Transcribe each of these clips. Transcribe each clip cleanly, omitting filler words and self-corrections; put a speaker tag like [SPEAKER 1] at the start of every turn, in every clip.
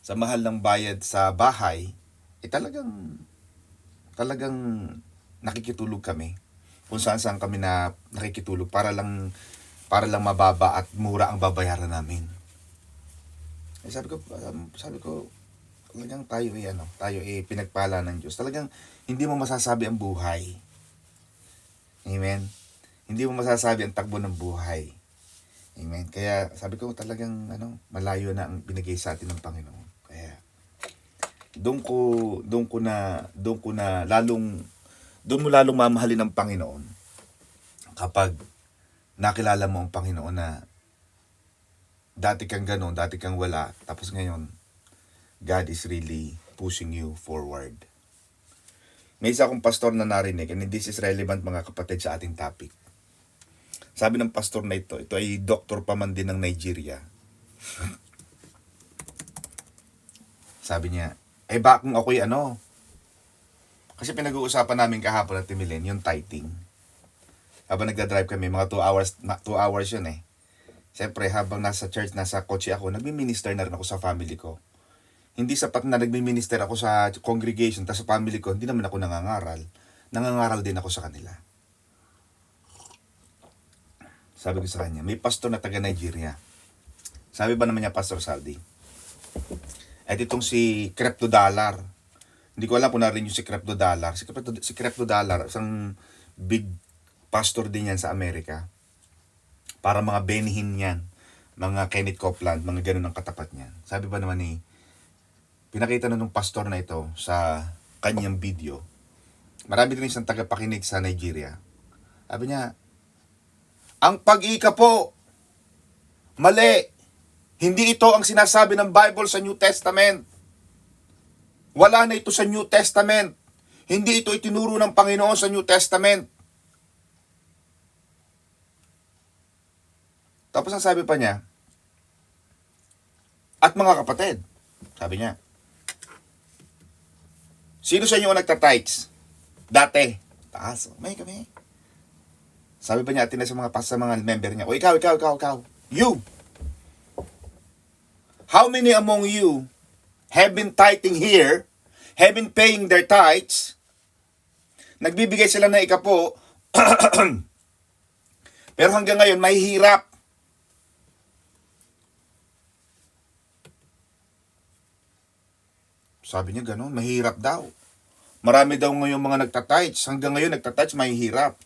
[SPEAKER 1] sa mahal ng bayad sa bahay, talagang nakikitulog kami. Kung saan kami na nakikitulog para lang mababa at mura ang babayaran namin. Sabi ko, talagang tayo pinagpala ng Diyos. Talagang hindi mo masasabi ang buhay. Amen. Hindi mo masasabi ang takbo ng buhay. Amen. Kaya sabi ko talagang malayo na ang binigay sa atin ng Panginoon. Kaya doon mo lalong mamahalin ng Panginoon kapag nakilala mo ang Panginoon na dati kang gano'n, dati kang wala, tapos ngayon God is really pushing you forward. May isa akong pastor na narinig, and this is relevant mga kapatid sa ating topic. Sabi ng pastor na ito ay doktor pa man din ng Nigeria. Sabi niya, kung ako'y kasi pinag-uusapan namin kahapon at Timilen, yung tithing. Habang nagdadrive kami, mga 2 hours yun eh. Siyempre, habang nasa church, nasa kotse ako, nagmi-minister na rin ako sa family ko. Hindi sapat na nagmi-minister ako sa congregation, tapos sa family ko, hindi naman ako nangangaral. Nangangaral din ako sa kanila. Sabi ko sa kanya, may pastor na taga Nigeria. Sabi ba naman niya, Pastor Saldi? At itong si Crypto Dollar. Hindi ko alam kung narinig yung si Crypto Dollar. Si Crypto Dollar, isang big pastor din yan sa Amerika. Para mga Benny Hinn yan. Mga Kenneth Copeland, mga ganun ang katapat niyan. Sabi ba naman pinakita na nung pastor na ito sa kanyang video. Marami din isang tagapakinig sa Nigeria. Sabi niya, ang pag-ika po, mali. Hindi ito ang sinasabi ng Bible sa New Testament. Wala na ito sa New Testament. Hindi ito itinuro ng Panginoon sa New Testament. Tapos ang sabi pa niya, at mga kapatid, sabi niya, sino sa inyo ang nagtatites? Dati. Taas. May kami. Sabi pa niya atin sa mga member niya, o ikaw. You. How many among you have been tithing here, have been paying their tithes, nagbibigay sila ng ikapo, pero hanggang ngayon may hirap. Sabi niya gano'n, mahirap daw. Marami daw ngayon mga nagtatites. Hanggang ngayon nagtatites, mahihirap.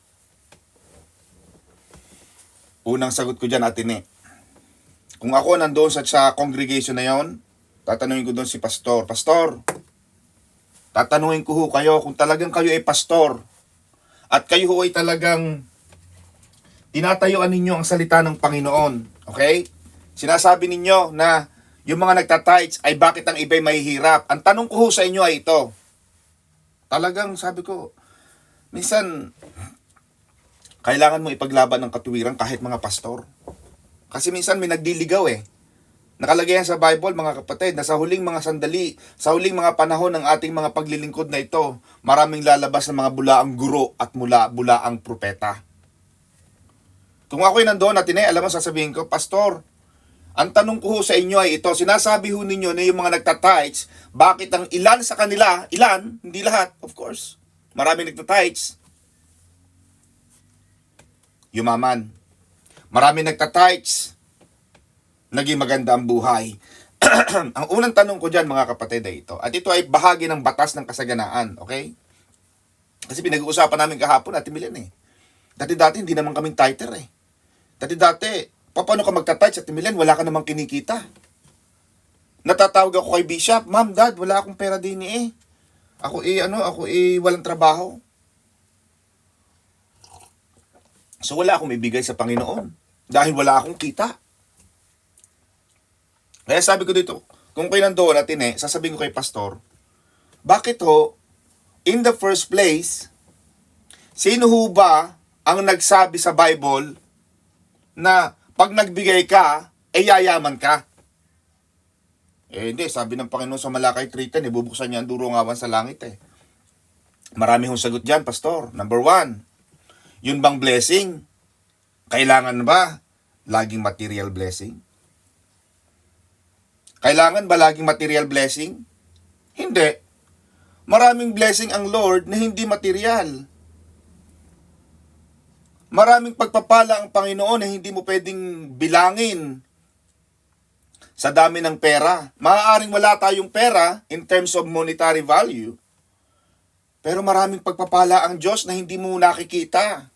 [SPEAKER 1] Unang sagot ko dyan, Atine. Kung ako nandoon sa congregation na yon, tatanungin ko doon si pastor. Pastor, tatanungin ko kayo kung talagang kayo ay pastor at kayo ay talagang tinatayuan ninyo ang salita ng Panginoon. Okay? Sinasabi ninyo na yung mga nagtatites ay bakit ang iba'y mahihirap. Ang tanong ko sa inyo ay ito. Talagang sabi ko, minsan, kailangan mo ipaglaban ng katuwiran kahit mga pastor. Kasi minsan may nagdiligaw eh. Nakalagay yan sa Bible mga kapatid na sa huling mga sandali, sa huling mga panahon ng ating mga paglilingkod na ito, maraming lalabas ng mga bulaang guro at bulaang propeta. Kung ako'y nandoon at alam mo sasabihin ko, Pastor, ang tanong ko sa inyo ay ito, sinasabi ho ninyo na yung mga nagtatites, bakit ang ilan sa kanila, hindi lahat, of course, maraming nagtatites, yumaman. Maraming nagtatites, naging maganda ang buhay. Ang unang tanong ko dyan mga kapatid ay ito. At ito ay bahagi ng batas ng kasaganaan. Okay? Kasi pinag-uusapan namin kahapon at Timilen eh. Dati hindi naman kaming tither eh. Dati, paano ka magtatites at Timilen? Wala ka namang kinikita. Natatawag ako kay Bishop, Ma'am, Dad, wala akong pera din eh. Ako walang trabaho. So wala akong ibigay sa Panginoon. Dahil wala akong kita. Kaya sabi ko dito, kung kayo nandoon natin sasabihin ko kay pastor, bakit in the first place, sino ba ang nagsabi sa Bible na pag nagbigay ka, yayaman ka? Hindi, sabi ng Panginoon sa Malakay 3:10, bubuksan niya ang durungawan sa langit Marami hong sagot dyan, pastor. Number 1, yun bang blessing? Kailangan ba laging material blessing? Kailangan ba laging material blessing? Hindi. Maraming blessing ang Lord na hindi material. Maraming pagpapala ang Panginoon na hindi mo pwedeng bilangin sa dami ng pera. Maaaring wala tayong pera in terms of monetary value, pero maraming pagpapala ang Diyos na hindi mo nakikita.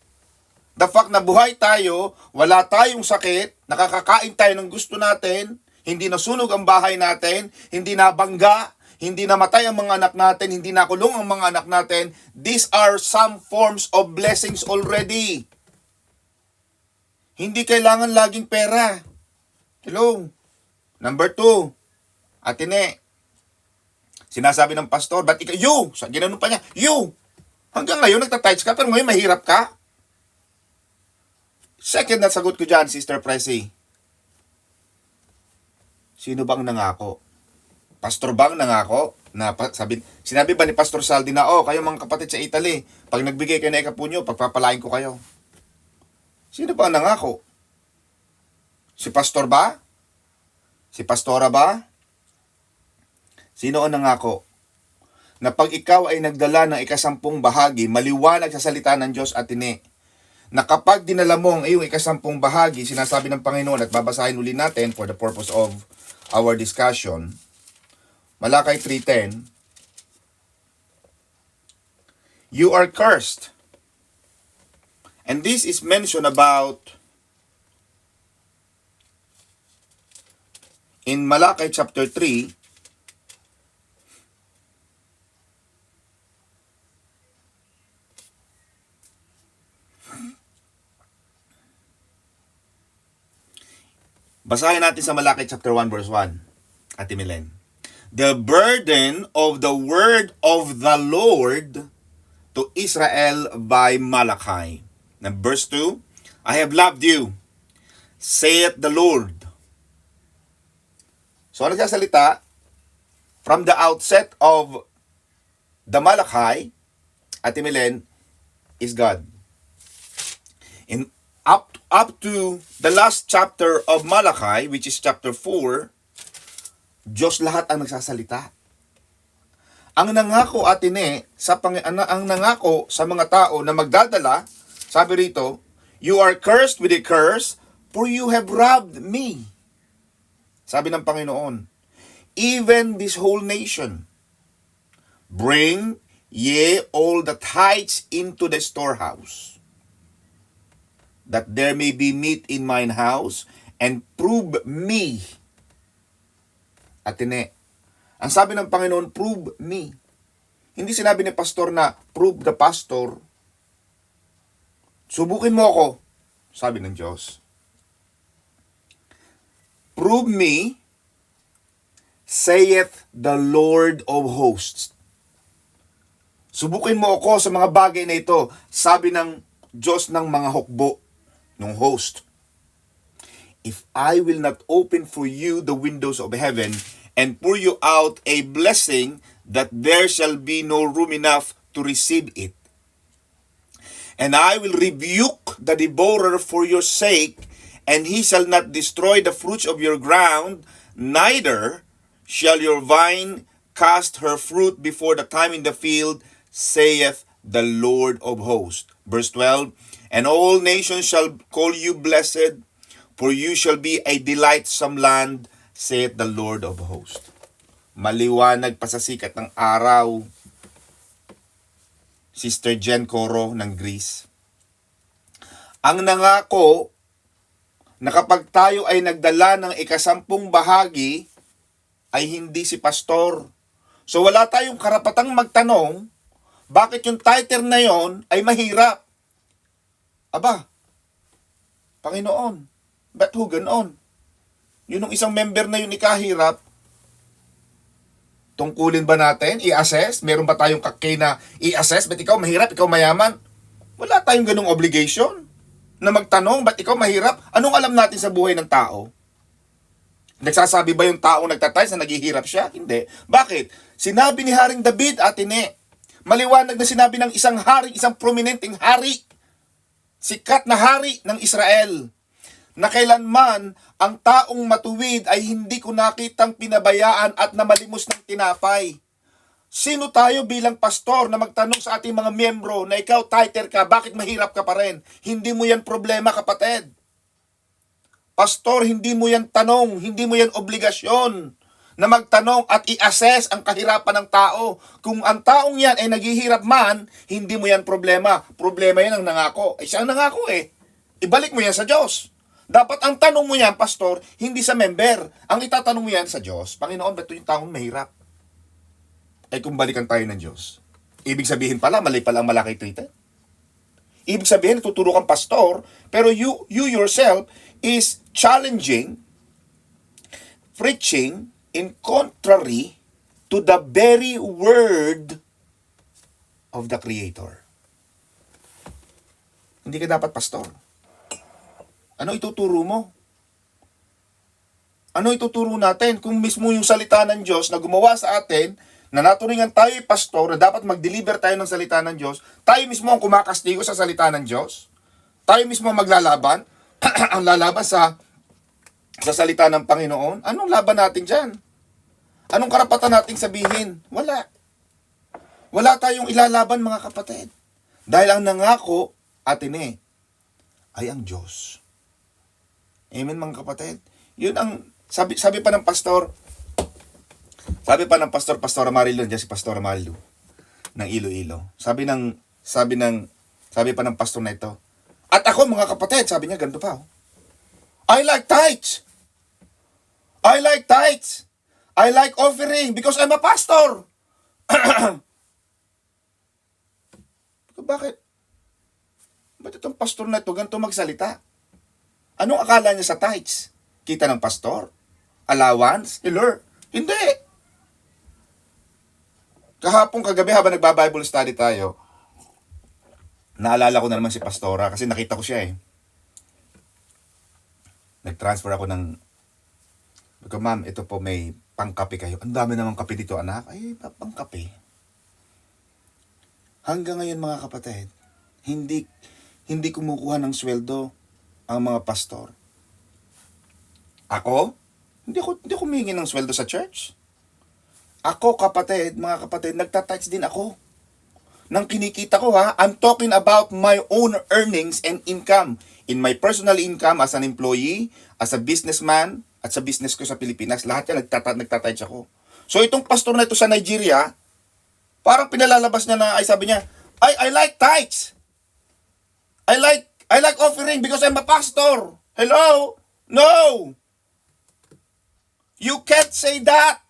[SPEAKER 1] The fact na buhay tayo, wala tayong sakit, nakakakain tayo ng gusto natin, hindi nasunog ang bahay natin, hindi nabangga, hindi namatay ang mga anak natin, hindi nakulong ang mga anak natin. These are some forms of blessings already. Hindi kailangan laging pera. Hello? Number 2, Atine. Sinasabi ng pastor, ba't ikaw, you! Ginanon pa niya, you! Hanggang ngayon nagtatights ka, pero ngayon mahirap ka. Second na sagot ko dyan, Sister Pressy. Sino bang nangako? Pastor bang nangako? Sinabi ba ni Pastor Saldi na, kayo mga kapatid sa Italy, pag nagbigay kayo na ikapunyo, pagpapalain ko kayo. Sino ba ang nangako? Si Pastor ba? Si Pastora ba? Sino ang nangako? Na pag ikaw ay nagdala ng 10 bahagi, maliwanag sa salita ng Diyos, Atine, na kapag dinala mo ang iyong 10 bahagi, sinasabi ng Panginoon, at babasahin uli natin for the purpose of our discussion, Malakay 3:10, you are cursed. And this is mentioned about in Malakay chapter 3, basahin natin sa Malakay chapter 1 verse 1, Ate Milen. The burden of the word of the Lord to Israel by Malachi. And verse 2, I have loved you, saith the Lord. So, nagsasalita, from the outset of the Malachi, Ate Milen, is God. In up to the last chapter of Malachi, which is chapter 4, Diyos lahat ang nagsasalita. Ang nangako, Atine, ang nangako sa mga tao na magdadala, sabi rito, you are cursed with a curse, for you have robbed me. Sabi ng Panginoon, even this whole nation, bring ye all the tithes into the storehouse, that there may be meat in mine house, and prove me. Atine, ang sabi ng Panginoon, prove me. Hindi sinabi ni pastor na, prove the pastor. Subukin mo ako, sabi ng Diyos. Prove me, saith the Lord of hosts. Subukin mo ako sa mga bagay na ito, sabi ng Diyos ng mga hukbo, ng host. If I will not open for you the windows of heaven, and pour you out a blessing, that there shall be no room enough to receive it. And I will rebuke the devourer for your sake, and he shall not destroy the fruits of your ground, neither shall your vine cast her fruit before the time in the field, saith the Lord of hosts. Verse 12, and all nations shall call you blessed, for you shall be a delightsome land, saith the Lord of hosts. Maliwanag pa sa sikat ng araw, Sister Jen Coro ng Greece. Ang nangako na kapag tayo ay nagdala ng 10 bahagi, ay hindi si pastor. So wala tayong karapatang magtanong, bakit yung tither na yon ay mahirap? Aba, Panginoon, ba't ho ganon? Yun yung isang member na yun ikahirap, tungkulin ba natin? I-assess? Meron ba tayong kakay na i-assess? Ba't ikaw mahirap? Ikaw mayaman? Wala tayong ganung obligation na magtanong, ba't ikaw mahirap? Anong alam natin sa buhay ng tao? Nagsasabi ba yung tao nagtatay na naghihirap siya? Hindi. Bakit? Sinabi ni Haring David, Atine, maliwanag na sinabi ng isang hari, isang prominenteng hari, sikat na hari ng Israel, na kailanman ang taong matuwid ay hindi ko nakitang pinabayaan at namalimos ng tinapay. Sino tayo bilang pastor na magtanong sa ating mga miyembro na ikaw tither ka, bakit mahirap ka pa rin? Hindi mo yan problema, kapatid. Pastor, hindi mo yan tanong, hindi mo yan obligasyon na magtanong at i-assess ang kahirapan ng tao. Kung ang taong yan ay naghihirap man, hindi mo yan problema. Problema yan ang nangako. Siya ang nangako eh. Ibalik mo yan sa Diyos. Dapat ang tanong mo yan, pastor, hindi sa member. Ang itatanong mo yan sa Diyos, Panginoon, ba't yung taong mahirap? Ay kung balikan tayo ng Diyos. Ibig sabihin pala, mali pala ang malaki treated. Ibig sabihin, tuturo kang pastor, pero you yourself is challenging, preaching, in contrary to the very word of the Creator. Hindi ka dapat pastor. Ano ituturo mo? Ano ituturo natin kung mismo yung salita ng Diyos na gumawa sa atin, na naturingan tayo pastor, na dapat mag-deliver tayo ng salita ng Diyos, tayo mismo ang kumakastigo sa salita ng Diyos? Tayo mismo ang maglalaban? Ang lalaban sa salita ng Panginoon? Anong laban natin dyan? Anong karapatan nating sabihin? Wala. Wala tayong ilalaban, mga kapatid. Dahil ang nangako atin ay ang Diyos. Amen, mga kapatid. Yun ang sabi pa ng pastor. Sabi pa ng Pastor Marilu, diyan si Pastor Marilu ng Iloilo. Sabi pa ng pastor na ito. At ako, mga kapatid, sabi niya ganito pa. I like tithes. I like tithes. I like offering because I'm a pastor. Bakit? Ba't itong pastor na ito ganito magsalita? Anong akala niya sa tithes? Kita ng pastor? Allowance? Hilor? Hindi. Kahapon kagabi habang nagba-Bible study tayo, naalala ko na naman si Pastora kasi nakita ko siya Nag-transfer ako ng, ma'am, ito po may pangkape kayo. Ang dami namang kape dito, anak. Ay, pangkape. Hanggang ngayon, mga kapatid, hindi kumukuha ng sweldo ang mga pastor. Ako? Hindi ko humingi ng sweldo sa church. Ako, mga kapatid, nagtatax din ako. Nang kinikita ko I'm talking about my own earnings and income. In my personal income as an employee, as a businessman, at sa business ko sa Pilipinas, lahat yan nagtatax ako. So itong pastor na ito sa Nigeria, parang pinalalabas niya na, sabi niya, I like tithes. I like offering because I'm a pastor. Hello? No! You can't say that.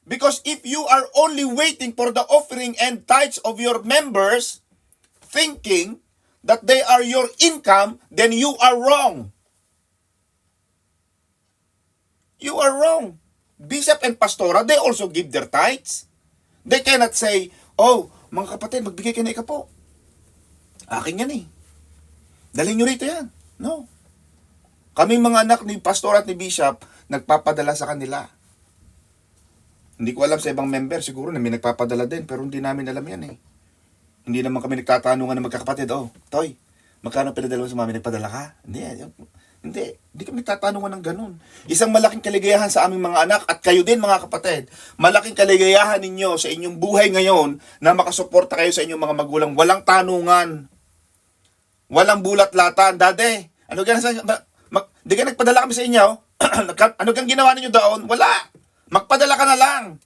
[SPEAKER 1] Because if you are only waiting for the offering and tithes of your members, thinking that they are your income, then you are wrong. You are wrong. Bishop and pastora, they also give their tithes. They cannot say, oh, mga kapatid, magbigay kayo na ikapo. Akin yan Dalhin nyo rito yan. No. Kaming mga anak ni pastor at ni bishop, nagpapadala sa kanila. Hindi ko alam sa ibang member, siguro na may nagpapadala din, pero hindi namin alam yan Hindi naman kami nagtatanungan ng magkakapatid, Toy, magkano pinadala mo sa mami, nagpadala ka? Hindi kami nagtatanungan ng ganun. Isang malaking kaligayahan sa aming mga anak at kayo din, mga kapatid. Malaking kaligayahan ninyo sa inyong buhay ngayon na makasuporta kayo sa inyong mga magulang. Walang tanungan. Walang bulat-latan. Dade, di ka nagpadala kami sa inyo? Ano kang ginawa ninyo doon? Wala. Magpadala ka na lang.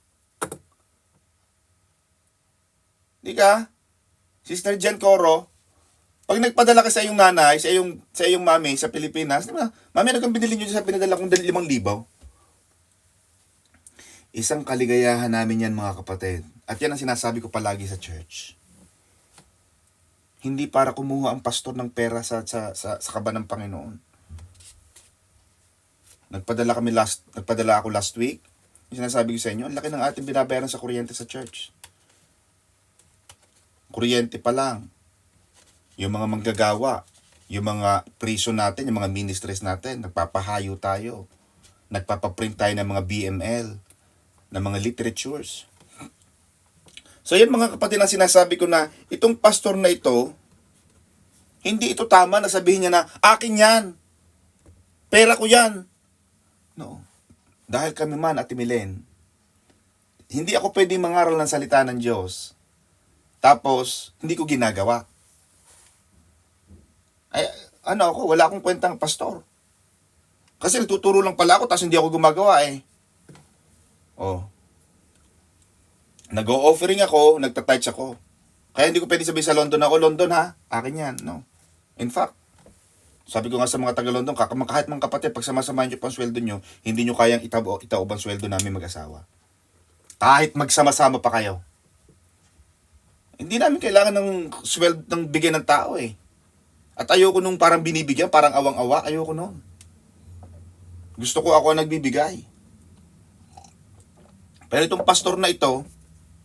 [SPEAKER 1] Di ka? Sister Jen Coro, pag nagpadala ka sa iyong nanay, sa iyong mami sa Pilipinas, di ba? Mami, ano kang binili nyo sa pinadala kong 5,000? Isang kaligayahan namin yan, mga kapatid. At yan ang sinasabi ko palagi sa church. Hindi para kumuha ang pastor ng pera sa kaban ng Panginoon. Nagpadala ako last week. Yung sinasabi ko sa inyo, ang laki ng ating binabayaran sa kuryente sa church. Kuryente pa lang. Yung mga manggagawa, yung mga prison natin, yung mga ministries natin, nagpapahayo tayo. Nagpapaprint tayo ng mga BML, ng mga literatures. So yan, mga kapatid, ang sinasabi ko na itong pastor na ito, hindi ito tama na sabihin niya na, akin yan. Pera ko yan. No. Dahil kami man, Ate Milen, hindi ako pwedeng mangaral ng salita ng Diyos. Tapos, hindi ko ginagawa. Ay, ano ako, wala akong kwentang pastor. Kasi nagtuturo lang pala ako, tapos hindi ako gumagawa eh. Oh. Nag-o-offering ako, nagta-tithes ako. Kaya hindi ko pwede sabihin sa London ako, London ha, akin yan. No. In fact, sabi ko nga sa mga taga-London, kahit mga kapatid, pag samasamahin nyo pang sweldo nyo, hindi nyo kayang itaob ang sweldo namin mag-asawa. Kahit magsama-sama pa kayo. Hindi namin kailangan ng sweldo ng bigay ng tao eh. At ayoko nung parang binibigyan, parang awang-awa, ayoko nun. Gusto ko ako ang nagbibigay. Pero itong pastor na ito,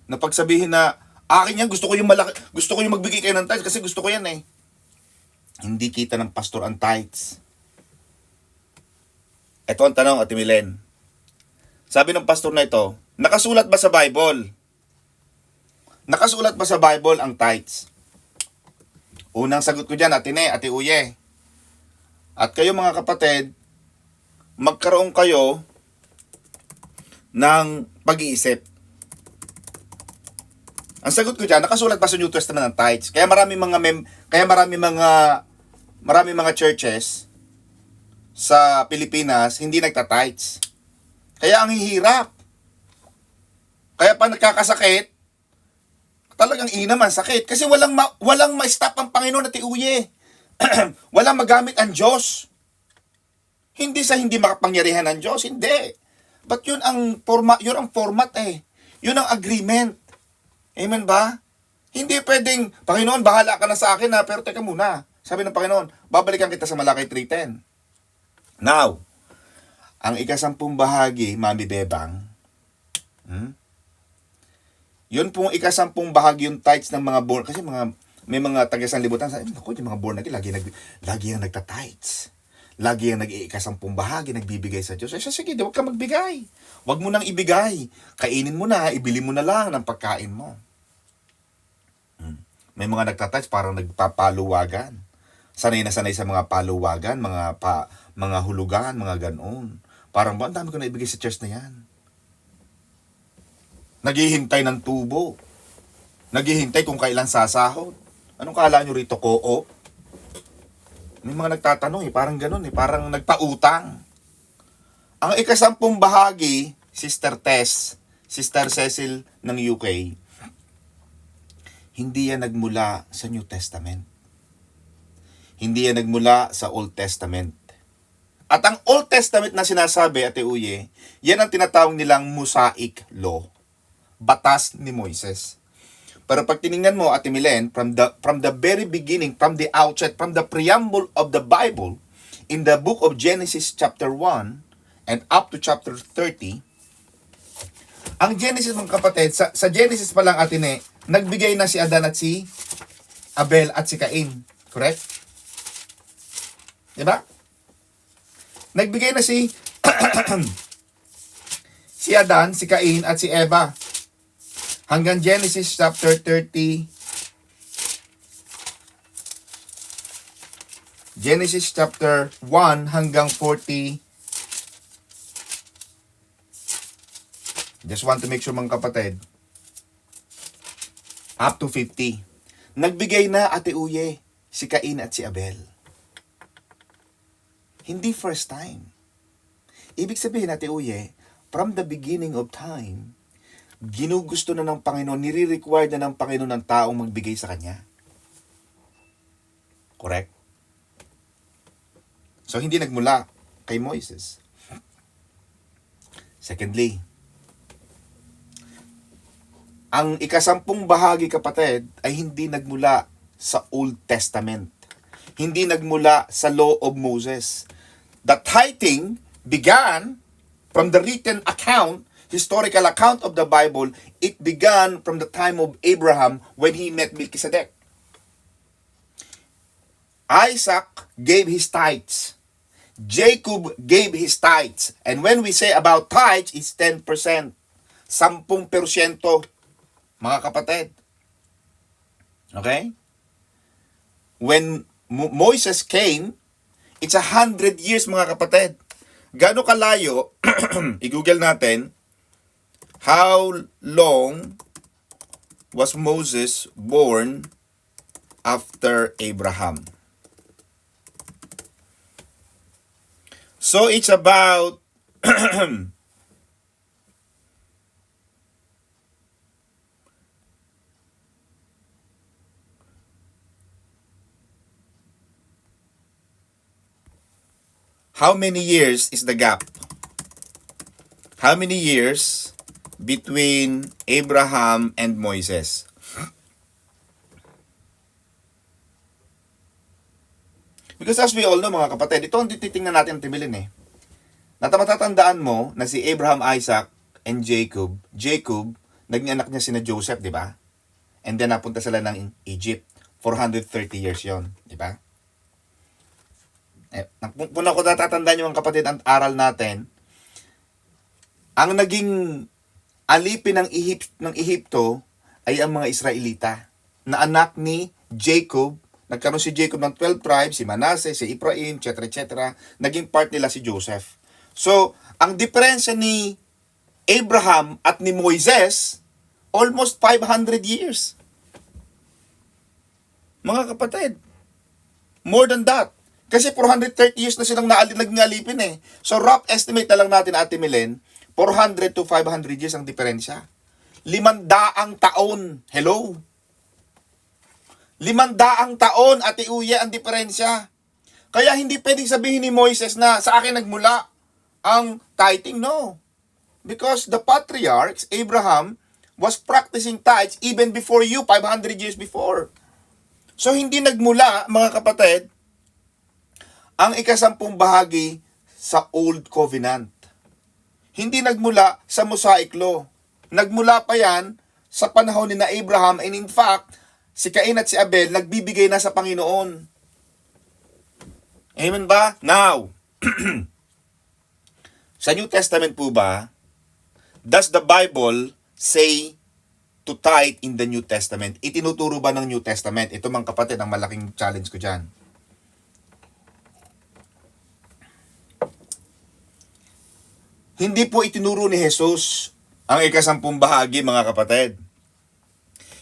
[SPEAKER 1] na pagsabihin na, akin yan, gusto ko yung magbigay kayo ng tithes kasi gusto ko yan eh. Hindi kita ng pastor ang tithes. Ito ang tanong, Ate Milen. Sabi ng pastor na ito, nakasulat ba sa Bible? Nakasulat ba sa Bible ang tithes? Unang sagot ko dyan, Ate Uye. At kayo mga kapatid, magkaroon kayo ng pag-iisip. Ang sagot ko dyan, nakasulat ba sa New Testament ng tithes? Kaya marami mga churches sa Pilipinas hindi nagta-tithes. Kaya ang hihirap. Kaya pa nagkakasakit, talagang inaman sakit. Kasi walang ma-stop ang Panginoon at Uye. Walang magamit ang Diyos. Hindi sa hindi makapangyarihan ng Diyos, hindi. But yun ang format eh. Yun ang agreement. Amen ba? Hindi pwedeng, Panginoon, bahala ka na sa akin ha, pero teka muna. Sabi ng Panginoon, babalikan kita sa Malakay 3:10. Now, ang ika-10 bahagi, Mami Bebang, yun pong ika-10 bahagi yung tithes ng mga born, kasi may mga taga-sanlibutan, sabi, naku, yung mga born again, lagi yung nagta-tithes. Lagi yung ika-10 bahagi, nagbibigay sa Diyos. Sige, huwag ka magbigay. Huwag mo nang ibigay. Kainin mo na, ibili mo na lang ng pagkain mo. May mga nagtatouch parang nagpapaluwagan. Sanay na sanay sa mga paluwagan, mga hulugan, mga ganoon. Parang ba, ang dami ko na ibigay sa church na yan. Naghihintay ng tubo. Naghihintay kung kailan sasahod. Anong kala nyo rito, co-op? May mga nagtatanong parang ganoon parang nagpautang. Ang ika-10 bahagi, Sister Tess, Sister Cecil ng UK, hindi yan nagmula sa New Testament. Hindi yan nagmula sa Old Testament. At ang Old Testament na sinasabi, Ate Uye, yan ang tinatawag nilang Mosaic Law. Batas ni Moises. Pero pag tiningnan mo, Ate Milen, from the very beginning, from the outset, from the preamble of the Bible, in the book of Genesis chapter 1 and up to chapter 30, ang Genesis mga kapatid, sa Genesis pa lang, Ate Ne, nagbigay na si Adan at si Abel at si Cain. Correct? Diba? Nagbigay na si si Adan, si Cain at si Eva. Hanggang Genesis chapter 30. Genesis chapter 1 hanggang 40. Just want to make sure mga kapatid. Up to 50. Nagbigay na, Ate Uye, si Cain at si Abel. Hindi first time. Ibig sabihin, Ate Uye, from the beginning of time, ginugusto na ng Panginoon, nire-require na ng Panginoon ng taong magbigay sa Kanya. Correct? So, hindi nagmula kay Moises. Secondly, ang ika-10 bahagi, kapatid, ay hindi nagmula sa Old Testament. Hindi nagmula sa Law of Moses. The tithing began from the written account, historical account of the Bible. It began from the time of Abraham when he met Melchizedek. Isaac gave his tithes. Jacob gave his tithes. And when we say about tithes, it's 10%. 10%, mga kapatid. Okay? When Moses came, It's 100 years mga kapatid. Gaano kalayo, i-google natin, how long was Moses born after Abraham? So it's about how many years is the gap? How many years between Abraham and Moses? Because as we all know mga kapatid, ito ang titingnan natin timilin eh. Matatandaan mo na si Abraham, Isaac, and Jacob, naging anak niya sina Joseph, di ba? And then napunta sila ng Egypt. 430 years yon, di ba? Kung ako natatandaan nyo mga kapatid, ang aral natin, ang naging alipin ng Ehipto ay ang mga Israelita na anak ni Jacob. Nagkaroon si Jacob ng 12 tribes, si Manasseh, si Ephraim, etc. Naging part nila si Joseph. So, ang diferensya ni Abraham at ni Moises, almost 500 years. Mga kapatid, more than that. Kasi 430 years na silang naging alipin eh. So, rough estimate na lang natin, Ate Milen, 400 to 500 years ang diferensya. 500 taon. Hello? 500 taon, Ate Uye, ang diferensya. Kaya hindi pwedeng sabihin ni Moises na sa akin nagmula ang tithing. No. Because the patriarchs, Abraham, was practicing tithes even before you, 500 years before. So, hindi nagmula, mga kapatid, ang ika-10 bahagi sa Old Covenant. Hindi nagmula sa Mosaic Law. Nagmula pa yan sa panahon ni na Abraham, and in fact, si Cain at si Abel nagbibigay na sa Panginoon. Amen ba? Now, sa New Testament po ba, does the Bible say to tithe in the New Testament? Itinuturo ba ng New Testament? Ito mga kapatid, ang malaking challenge ko dyan. Hindi po itinuro ni Jesus ang ika-10 bahagi, mga kapatid.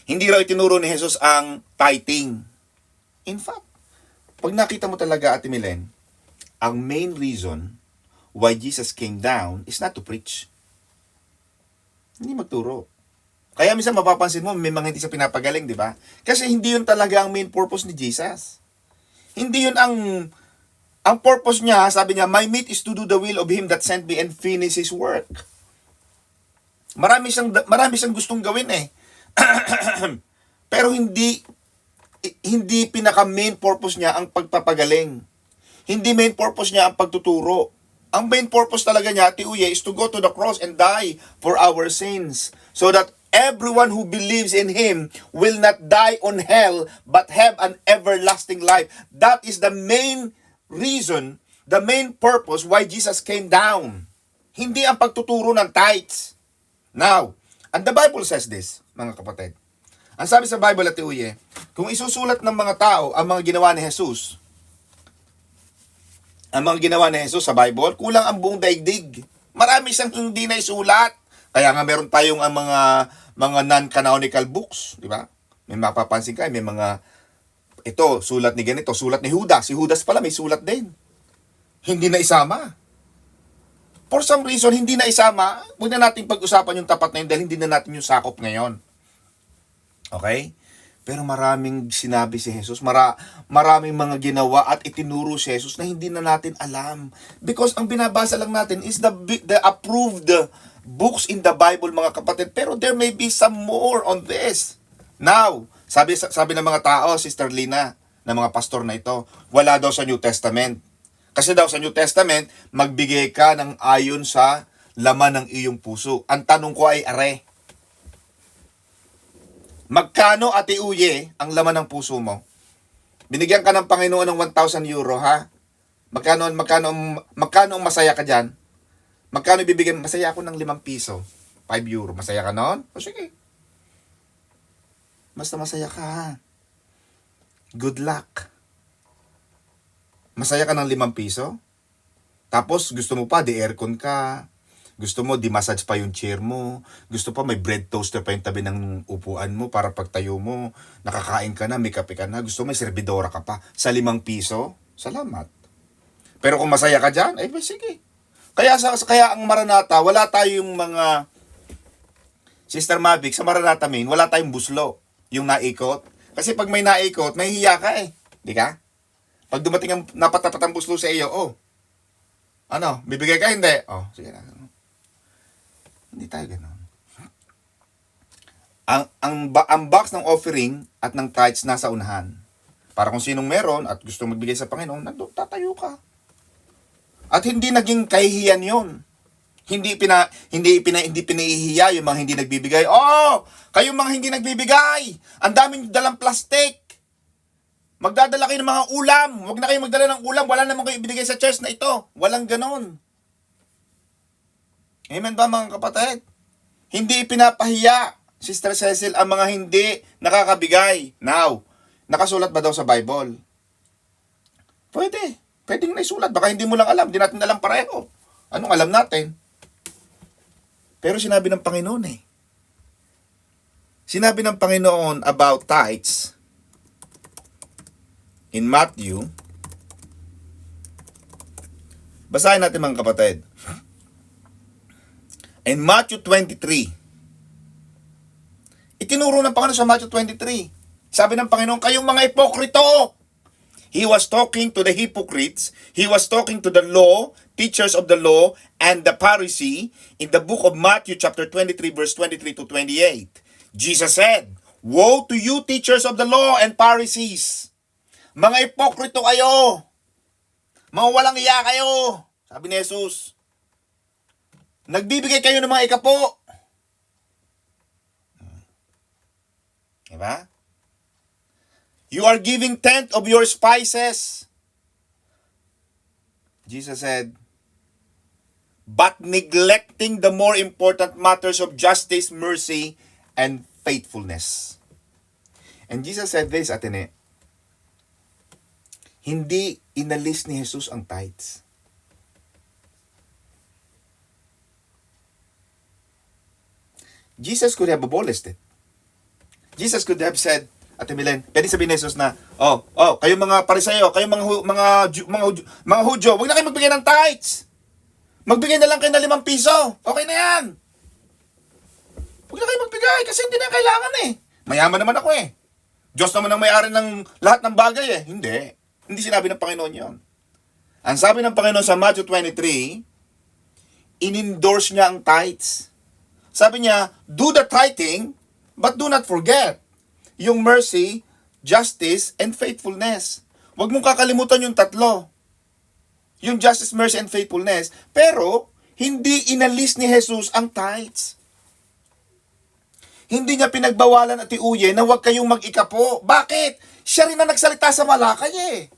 [SPEAKER 1] Hindi raw itinuro ni Jesus ang tithing. In fact, pag nakita mo talaga, Ate Milen, ang main reason why Jesus came down is not to preach. Hindi magturo. Kaya minsan mapapansin mo, may mga hindi siya pinapagaling, di ba? Kasi hindi yun talaga ang main purpose ni Jesus. Hindi yun ang purpose niya, sabi niya, my meat is to do the will of Him that sent me and finish His work. Marami siyang gustong gawin eh. Pero hindi pinaka-main purpose niya ang pagpapagaling. Hindi main purpose niya ang pagtuturo. Ang main purpose talaga niya, Ate Uye, is to go to the cross and die for our sins. So that everyone who believes in Him will not die on hell, but have an everlasting life. That is the main reason, the main purpose why Jesus came down. Hindi ang pagtuturo ng tithes. Now, and the Bible says this, mga kapatid. Ang sabi sa Bible, Ate Uye, kung isusulat ng mga tao ang mga ginawa ni Jesus, sa Bible, kulang ang buong daigdig. Marami siyang hindi na isulat. Kaya nga meron tayong ang mga non-canonical books, di ba? May mapapansin kayo, may mga ito, sulat ni ganito, sulat ni Judas. Si Judas pala may sulat din. Hindi na isama. For some reason, hindi na isama. Huwag na natin pag-usapan yung tapat na yun dahil hindi na natin yung sakop ngayon. Okay? Pero maraming sinabi si Jesus, maraming mga ginawa at itinuro si Jesus na hindi na natin alam. Because ang binabasa lang natin is the approved books in the Bible, mga kapatid. Pero there may be some more on this. Now, sabi ng mga tao, Sister Lina, ng mga pastor na ito, wala daw sa New Testament. Kasi daw sa New Testament, magbigay ka ng ayon sa laman ng iyong puso. Ang tanong ko ay, are, magkano, Ate Uye, ang laman ng puso mo? Binigyan ka ng Panginoon ng 1,000 euro, ha? Magkano ang masaya ka dyan? Magkano bibigyan? Masaya ako ng 5 piso. 5 euro. Masaya ka noon? O sige. Basta masaya ka, ha? Good luck. Masaya ka ng 5 piso? Tapos gusto mo pa, di-aircon ka. Gusto mo, di-massage pa yung chair mo. Gusto pa, may bread toaster pa yung tabi ng upuan mo para pagtayo mo. Nakakain ka na, may kape ka na. Gusto mo, may servidora ka pa. Sa 5 piso? Salamat. Pero kung masaya ka dyan, eh sige. Kaya ang Maranatha, wala tayong mga, Sister Mavic, sa Maranatha main, wala tayong buslo. Yung naikot. Kasi pag may naikot, may hiya ka eh. Di ka? Pag dumating ang napatapat ang buslo sa iyo, ano, bibigay ka hindi? Sige na. Hindi tayo ganoon. Ang box ng offering at ng tithes nasa unahan. Para kung sinong meron at gusto magbigay sa Panginoon, nandun, tatayo ka. At hindi naging kahihiyan yon. Hindi pinahihiya yung mga hindi nagbibigay. Kayong mga hindi nagbibigay, ang daming dalang plastic. Magdadala kayo ng mga ulam. Huwag na kayo magdala ng ulam. Wala naman kayo ibigay sa church na ito. Walang ganon. Amen ba mga kapatid? Hindi pinapahiya, Sister Cecil, ang mga hindi nakakabigay. Now, nakasulat ba daw sa Bible? Pwede. Pwedeng naisulat. Baka hindi mo lang alam. Hindi natin alam pareho. Anong alam natin? Pero sinabi ng Panginoon eh. Sinabi ng Panginoon about tithes in Matthew. Basahin natin mga kapatid. In Matthew 23. Itinuro ng Panginoon sa Matthew 23. Sabi ng Panginoon, kayong mga ipokrito. He was talking to the hypocrites. He was talking to the law, teachers of the law, and the Pharisee in the book of Matthew chapter 23 verse 23 to 28. Jesus said, woe to you teachers of the law and Pharisees. Mga ipokrito kayo. Mga walang iya kayo. Sabi ni Jesus. Nagbibigay kayo ng mga ikapo. Diba? You are giving 10th of your spices. Jesus said, but neglecting the more important matters of justice, mercy, and faithfulness. And Jesus said this, Atene, hindi inalis ni Jesus ang tithes. Jesus could have abolished it. Jesus could have said, Ate Milen, pwede sabihin ni Jesus na, kayong mga Pariseo, kayong mga Hudyo, huwag na kayo magbigay ng tithes. Magbigay na lang kayo ng 5 piso. Okay na yan. Huwag na kayo magbigay kasi hindi na kailangan eh. Mayaman naman ako eh. Diyos naman ang may-ari ng lahat ng bagay eh. Hindi. Hindi sinabi ng Panginoon yon. Ang sabi ng Panginoon sa Matthew 23, in-endorse niya ang tithes. Sabi niya, do the tithing, but do not forget yung mercy, justice, and faithfulness. Huwag mong kakalimutan yung tatlo. Yung justice, mercy, and faithfulness. Pero, hindi inalis ni Jesus ang tithes. Hindi niya pinagbawalan at iuye na huwag kayong mag-ikapo. Bakit? Siya rin na nagsalita sa Malakay eh.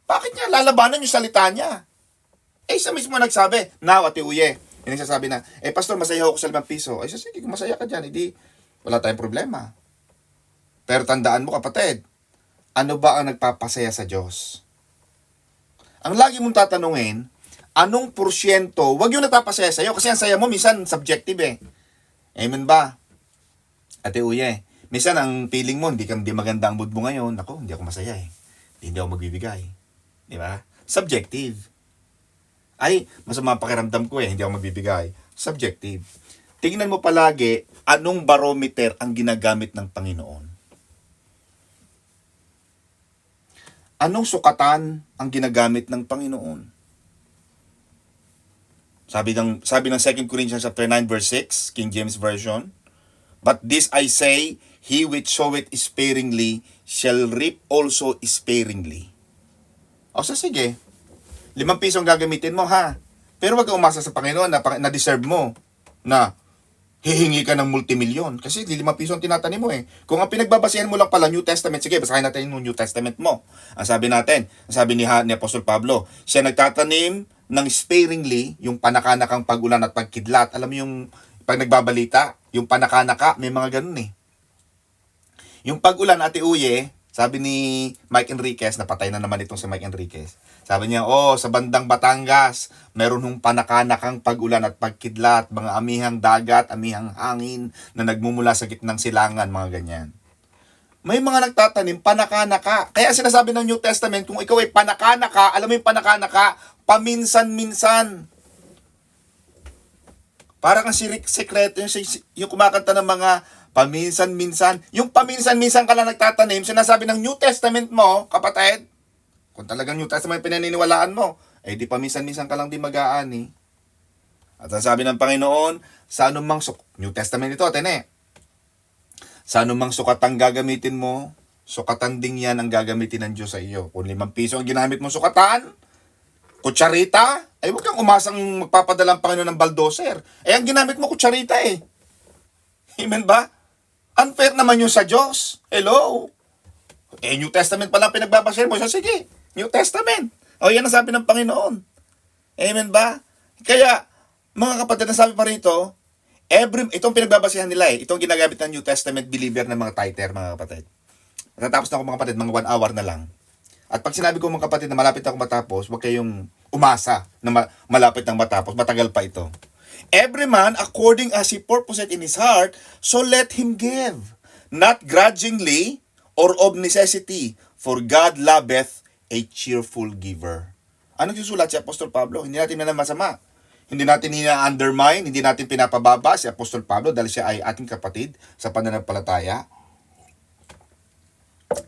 [SPEAKER 1] Bakit niya lalabanan yung salita niya? Siya mismo nagsabi, now at iuye. Yung nagsasabi na, pastor, masaya ako sa 5 piso. Sige, kung masaya ka dyan, hindi, wala tayong problema. Pero tandaan mo kapatid, ano ba ang nagpapasaya sa Diyos? Ang lagi mong tatanungin, anong porsyento, wag yung nagpapasaya sa'yo, kasi ang saya mo minsan subjective eh. Amen ba? Ate Uye, minsan ang feeling mo, hindi maganda ang mood mo ngayon, ako, hindi ako masaya eh. Hindi ako magbibigay. Di ba? Subjective. Masama pakiramdam ko eh, hindi ako magbibigay. Subjective. Tingnan mo palagi, anong barometer ang ginagamit ng Panginoon? Anong sukatan ang ginagamit ng Panginoon? Sabi ng 2 Corinthians chapter 9 verse 6, King James Version, but this I say, he which soweth sparingly shall reap also sparingly. Sige. 5 piso ang gagamitin mo ha. Pero wag kang umasa sa Panginoon na deserve mo na hihingi ka ng multimilyon. Kasi 5 piso ang tinatanim mo eh. Kung ang pinagbabasehan mo lang pala New Testament, sige, basahin natin yung New Testament mo. Ang sabi ni Apostol Pablo, siya nagtatanim ng sparingly, yung panakanakang pag-ulan at pagkidlat. Alam mo yung pag nagbabalita, yung panakanaka, may mga ganun eh. Yung pag-ulan, Ate Uye, Sabi ni Mike Enriquez, napatay na naman itong si Mike Enriquez. Sabi niya, sa bandang Batangas, meron hong panakanakang pag-ulan at pagkidlat, mga amihang dagat, amihang hangin na nagmumula sa gitnang silangan, mga ganyan. May mga nagtatanim, panakanaka. Kaya sinasabi ng New Testament, kung ikaw ay panakanaka, alam mo yung panakanaka, paminsan-minsan. Para kang sekreto, yung kumakanta ng mga paminsan-minsan. Yung paminsan-minsan ka lang nagtatanim, sinasabi ng New Testament mo, kapatid, kung talagang New Testament pinaniniwalaan mo, di paminsan-minsan ka lang di mag-aani. At ang sabi ng Panginoon, sa anumang New Testament ito, atene, sa anumang sukatang gagamitin mo, sukatan ding yan ang gagamitin ng Diyos sa iyo. Kung 5 piso ang ginamit mo sukatan, kutsarita, huwag kang umasang magpapadala ang Panginoon ng baldoser. Ang ginamit mo kutsarita eh. Amen ba? Unfair naman yun sa Diyos. Hello? New Testament pa lang pinagbabashare mo. So sige, New Testament. Yan ang sabi ng Panginoon. Amen ba? Kaya, mga kapatid, na sabi pa rito, itong pinagbabasihan nila itong ginagamit ng New Testament believer ng mga tither, mga kapatid. Natapos na ako mga kapatid, mga 1 hour na lang. At pag sinabi ko mga kapatid na malapit ako matapos, huwag kayong umasa na malapit nang matapos. Matagal pa ito. Every man according as he purposeth in his heart, so let him give, not grudgingly or of necessity, for God loveth a cheerful giver. Anong susulat si Apostol Pablo? Hindi natin na masama. Hindi natin ina-undermine, hindi natin pinapababa si Apostol Pablo dahil siya ay ating kapatid sa pananampalataya.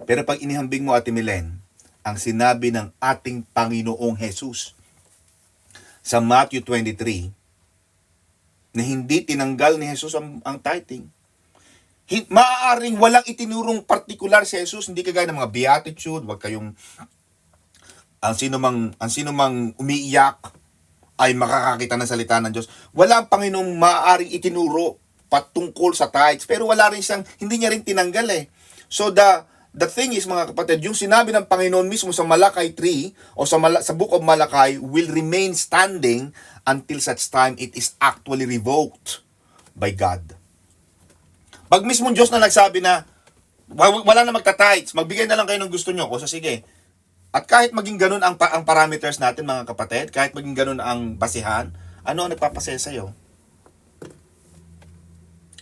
[SPEAKER 1] Pero pag inihambing mo, Ate Milen, ang sinabi ng ating Panginoong Jesus sa Matthew 23, na hindi tinanggal ni Jesus ang tithing. Maaaring walang itinurong partikular si Jesus, hindi kagaya ng mga beatitude, wag kayong ang sino mang umiiyak ay makakakita ng salita ng Diyos. Wala ang Panginoong maaaring itinuro patungkol sa tithes, pero wala rin hindi niya rin tinanggal eh. So the thing is mga kapatid, yung sinabi ng Panginoon mismo sa Malakay 3 o sa Book of Malakay will remain standing until such time it is actually revoked by God. Pag mismo Diyos na nagsabi na wala na magta-tithes, magbigay na lang kayo ng gusto nyo, so sige. At kahit maging ganun ang parameters natin mga kapatid, kahit maging ganun ang basihan, ano ang nagpapasaya sa'yo?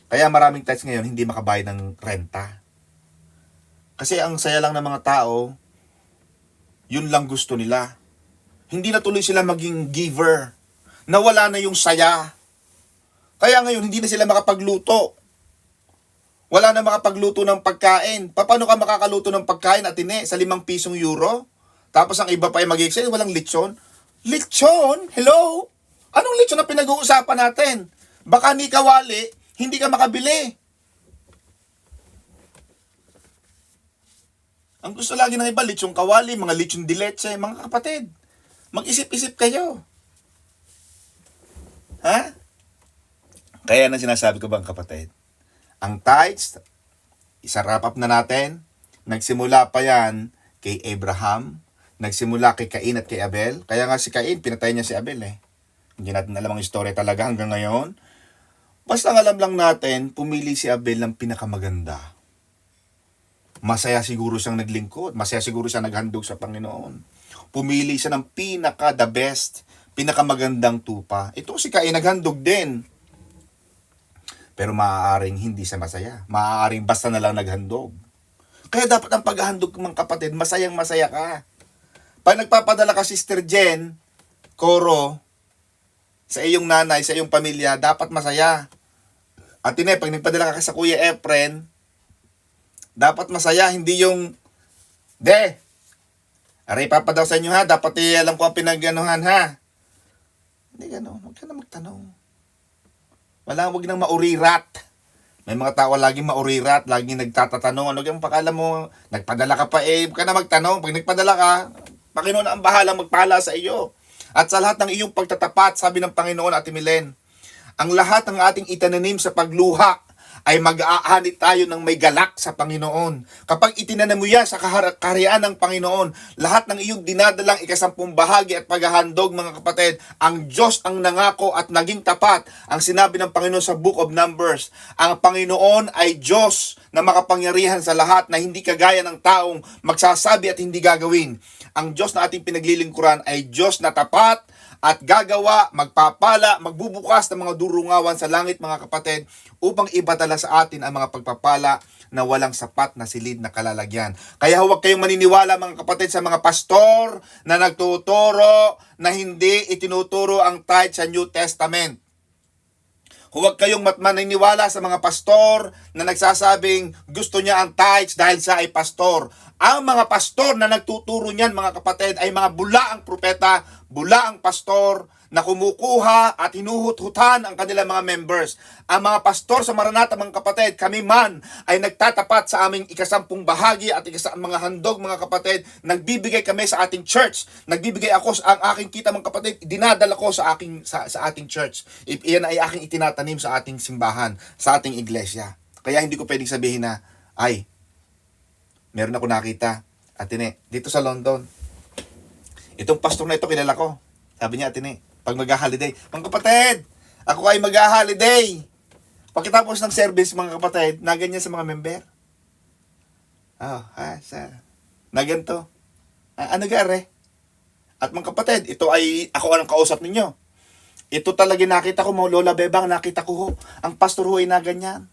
[SPEAKER 1] Kaya maraming tithes ngayon hindi makabayad ng renta. Kasi ang saya lang ng mga tao, yun lang gusto nila. Hindi na tuloy sila maging giver. Nawala na yung saya. Kaya ngayon, hindi na sila makapagluto. Wala na makapagluto ng pagkain. Paano ka makakaluto ng pagkain, Atine, sa 5 pisong euro? Tapos ang iba pa ay mag-excel, walang lechon. Lechon? Hello? Anong lechon na pinag-uusapan natin? Baka ni kawali, hindi ka makabili. Ang gusto lagi ng iba, lechong kawali, mga lechon de leche, mga kapatid. Mag-isip-isip kayo. Ha? Kaya na sinasabi ko bang kapatid, ang tithes, isa-wrap up na natin, nagsimula pa yan kay Abraham, nagsimula kay Cain at kay Abel. Kaya nga si Cain, pinatay niya si Abel eh. Hindi natin alam ang istorya talaga hanggang ngayon. Basta alam lang natin, pumili si Abel ng pinakamaganda. Masaya siguro siyang naglingkod, masaya siguro siyang naghandog sa Panginoon. Pumili siya ng the best, pinakamagandang tupa. Ito si Cain naghandog din. Pero maaaring hindi siya masaya. Maaaring basta na lang naghandog. Kaya dapat ang paghahandog mga kapatid, masayang masaya ka. Pag nagpapadala ka Sister Jen, Coro, sa iyong nanay, sa iyong pamilya, dapat masaya. At pag nagpadala ka sa Kuya Efren, dapat masaya, hindi yung, aray papadaw sa inyo ha, dapat alam ko ang pinagganuhan ha. Hindi gano'n, huwag ka na magtanong. Huwag nang maurirat. May mga tao laging maurirat, laging nagtatatanong, ano yung pakala mo, nagpadala ka pa huwag ka na magtanong. Pag nagpadala ka, Panginoon ang bahalang magpala sa iyo. At sa lahat ng iyong pagtatapat, sabi ng Panginoon, Ate Milen, ang lahat ng ating itananim sa pagluha, ay mag-aani tayo ng may galak sa Panginoon. Kapag itinanim mo yan sa kaharian ng Panginoon, lahat ng iyong dinadalang ikasampung bahagi at paghahandog, mga kapatid, ang Diyos ang nangako at naging tapat. Ang sinabi ng Panginoon sa Book of Numbers, ang Panginoon ay Diyos na makapangyarihan sa lahat, na hindi kagaya ng taong magsasabi at hindi gagawin. Ang Diyos na ating pinaglilingkuran ay Diyos na tapat at gagawa, magpapala, magbubukas ng mga durungawan sa langit, mga kapatid, upang ipadala sa atin ang mga pagpapala na walang sapat na silid na kalalagyan. Kaya huwag kayong maniniwala, mga kapatid, sa mga pastor na nagtuturo na hindi itinuturo ang tithe sa New Testament. Huwag kayong maniniwala sa mga pastor na nagsasabing gusto niya ang tithes dahil siya ay pastor. Ang mga pastor na nagtuturo niyan, mga kapatid, ay mga bulaang propeta, bulaang pastor na kumukuha at hinuhut-hutan ang kanilang mga members. Ang mga pastor sa Maranatha, mga kapatid, kami man ay nagtatapat sa aming ikasampung bahagi at mga handog, mga kapatid. Nagbibigay kami sa ating church. Nagbibigay ako sa ang aking kita, mga kapatid, dinadala ko sa ating church. Iyan ay aking itinatanim sa ating simbahan, sa ating iglesia. Kaya hindi ko pwedeng sabihin na, ay, meron ako nakita, Atine, dito sa London. Itong pastor na ito, kilala ko. Sabi niya, Atine, pag mag-holiday, mga kapatid, ako ay mag-holiday. Pagkatapos ng service, mga kapatid, na ganyan sa mga member. Na ganito. Ano gare? At mga kapatid, ito ay ako ang kausap ninyo. Ito talaga nakita ko, mga Lola Bebang, nakita ko ho. Ang pastor ho ay na ganyan.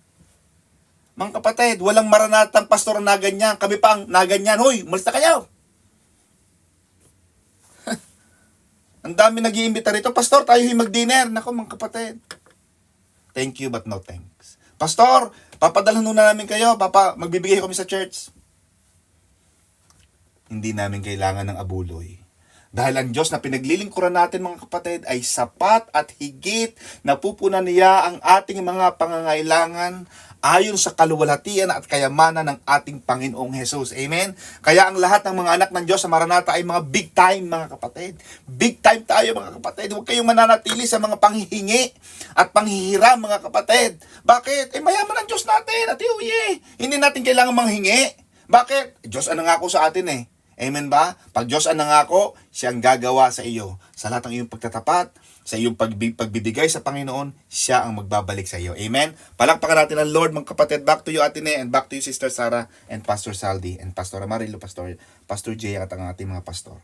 [SPEAKER 1] Mga kapatid, walang Maranatang pastor na ganyan. Kami pa ang na ganyan. Hoy, umalis na kayo. Ang dami nag-iimbita rito. Pastor, tayo mag-dinner. Nako, mga kapatid. Thank you, but no thanks. Pastor, papadalhan na namin kayo. Magbibigay kami sa church. Hindi namin kailangan ng abuloy. Dahil ang Diyos na pinaglilingkuran natin, mga kapatid, ay sapat at higit na pupunan niya ang ating mga pangangailangan ayon sa kaluwalhatian at kayamanan ng ating Panginoong Hesus. Amen? Kaya ang lahat ng mga anak ng Diyos sa Maranatha ay mga big time, mga kapatid. Big time tayo, mga kapatid. Huwag kayong mananatili sa mga panghihingi at panghihiram, mga kapatid. Bakit? Mayaman ang Diyos natin. At hindi natin kailangan manghingi. Bakit? Diyos ang nangako sa atin eh. Amen ba? Pag Diyos ang nangako, siyang gagawa sa iyo. Sa lahat ng iyong pagtatapat, sa iyong pagbibigay sa Panginoon, siya ang magbabalik sa iyo. Amen? Palakpakan natin ang Lord, mga kapatid. Back to you, Atine, and back to you, Sister Sarah, and Pastor Saldi, and Pastor Amarillo, Pastor Jay, at ang ating mga pastor.